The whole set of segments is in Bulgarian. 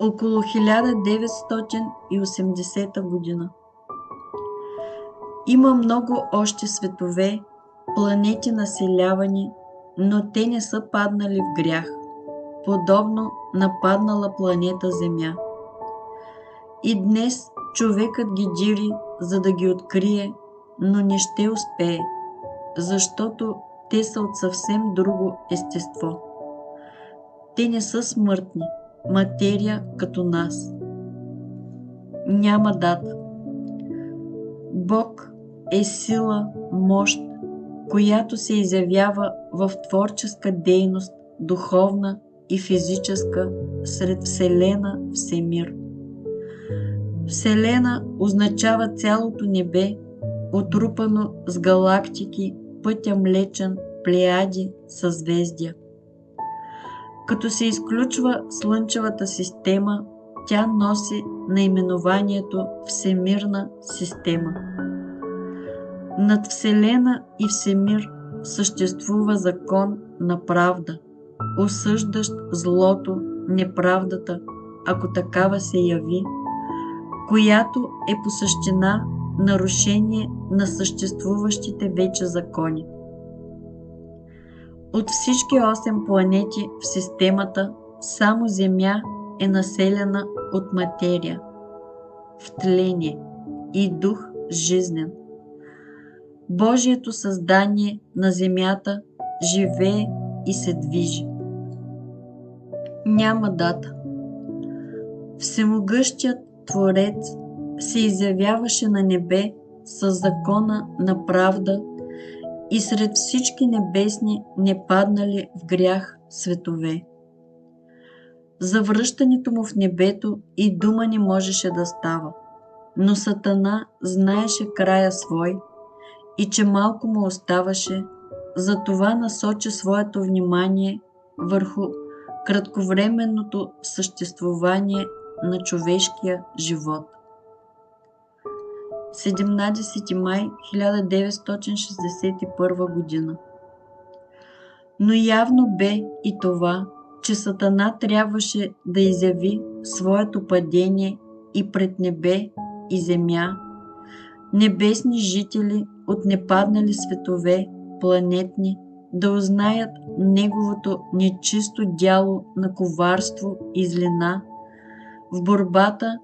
около 1980 година. Има много още светове, планети населявани, но те не са паднали в грях, подобно на паднала планета Земя. И днес човекът ги дири, за да ги открие, но не ще успее, защото те са от съвсем друго естество. Те не са смъртни, материя като нас. Няма дата. Бог е сила, мощ, която се изявява в творческа дейност, духовна и физическа, сред Вселена, Всемир. Вселена означава цялото небе, отрупано с галактики, пътя Млечен, плеяди, съзвездия. Като се изключва Слънчевата система, тя носи наименованието Всемирна система. Над Вселена и Всемир съществува закон на правда, осъждащ злото, неправдата, ако такава се яви, която е по същина нарушение на съществуващите вече закони. От всички 8 планети в системата, само Земя е населена от материя, в тление и дух жизнен. Божието създание на Земята живее и се движи. Няма дата. Всемогъщият Творец се изявяваше на небе със закона на правда и сред всички небесни непаднали в грях светове. За връщането му в небето и дума не можеше да става, но Сатана знаеше края свой и че малко му оставаше, затова насочи своето внимание върху кратковременното съществувание на човешкия живот. 17 май 1961 година. Но явно бе и това, че Сатана трябваше да изяви своето падение и пред небе и земя, небесни жители от непаднали светове, планетни, да узнаят неговото нечисто дяло на коварство и злина в борбата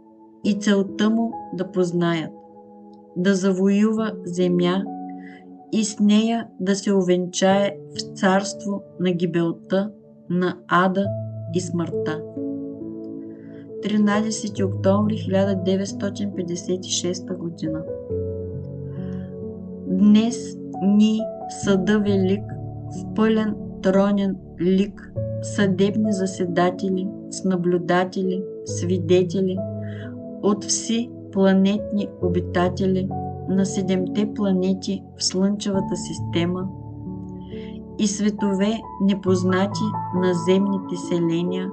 и целта му да познаят, да завоюва земя и с нея да се увенчае в царство на гибелта, на ада и смъртта. 13 октомври 1956 година. Днес ние, съда велик, в пълен тронен лик, съдебни заседатели с наблюдатели, свидетели от вси планетни обитатели на 7 планети в Слънчевата система и светове непознати на земните селения,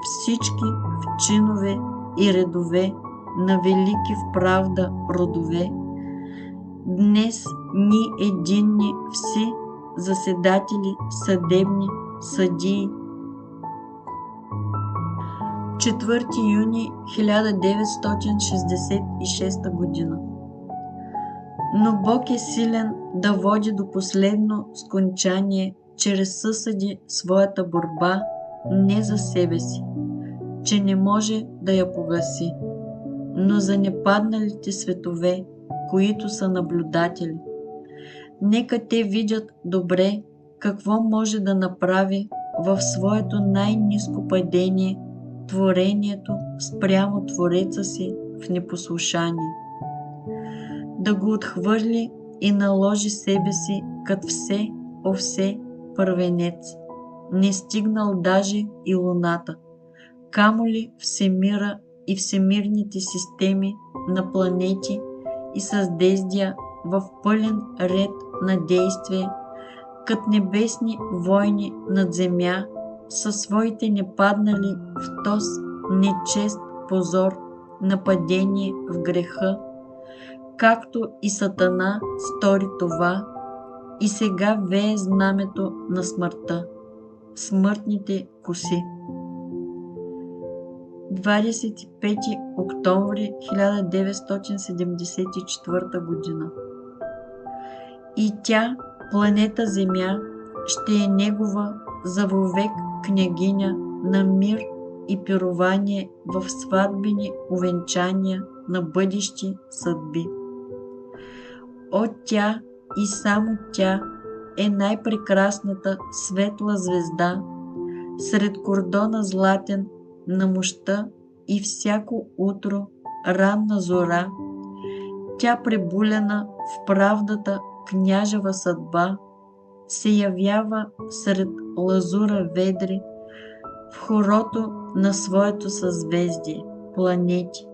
всички в чинове и редове на велики в правда родове, днес ни единни вси заседатели, съдебни, съдии. 4 юни 1966 година. Но Бог е силен да води до последно скончание чрез съсъди своята борба не за себе си, че не може да я погаси, но за непадналите светове, които са наблюдатели. Нека те видят добре какво може да направи в своето най-ниско падение творението спрямо Твореца си в непослушание. Да го отхвърли и наложи себе си като все първенец, не стигнал даже и луната, камо ли всемира и всемирните системи на планети и съзвездия в пълен ред на действие, като небесни войни над земя, със своите непаднали в този нечест позор, нападение в греха, както и Сатана стори това, и сега вее знамето на смъртта, смъртните коси. 25 октомври 1974 година. И тя, планета Земя, ще е негова за вовек княгиня на мир и пирование в сватбени увенчания на бъдещи съдби. От тя и само тя е най-прекрасната светла звезда сред кордона златен на мощта и всяко утро ранна зора. Тя, пребулена в правдата княжева съдба, се явява сред лазура ведри в хорото на своето съзвездие, планети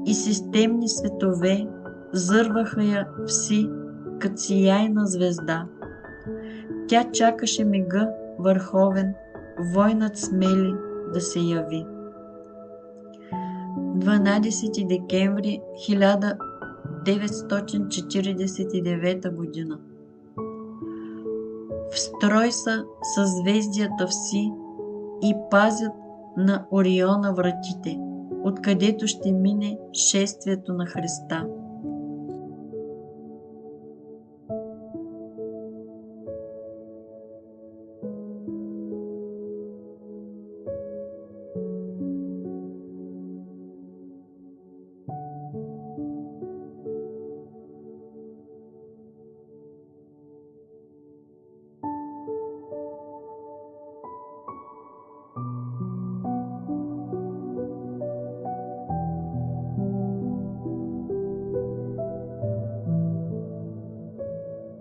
и системни светове зърваха я вси като сияйна звезда. Тя чакаше мига върховен, войнат смели да се яви. 12 декември 1949 година. Встрой са съзвездията вси и пазят на Ориона вратите, откъдето ще мине шествието на Христа.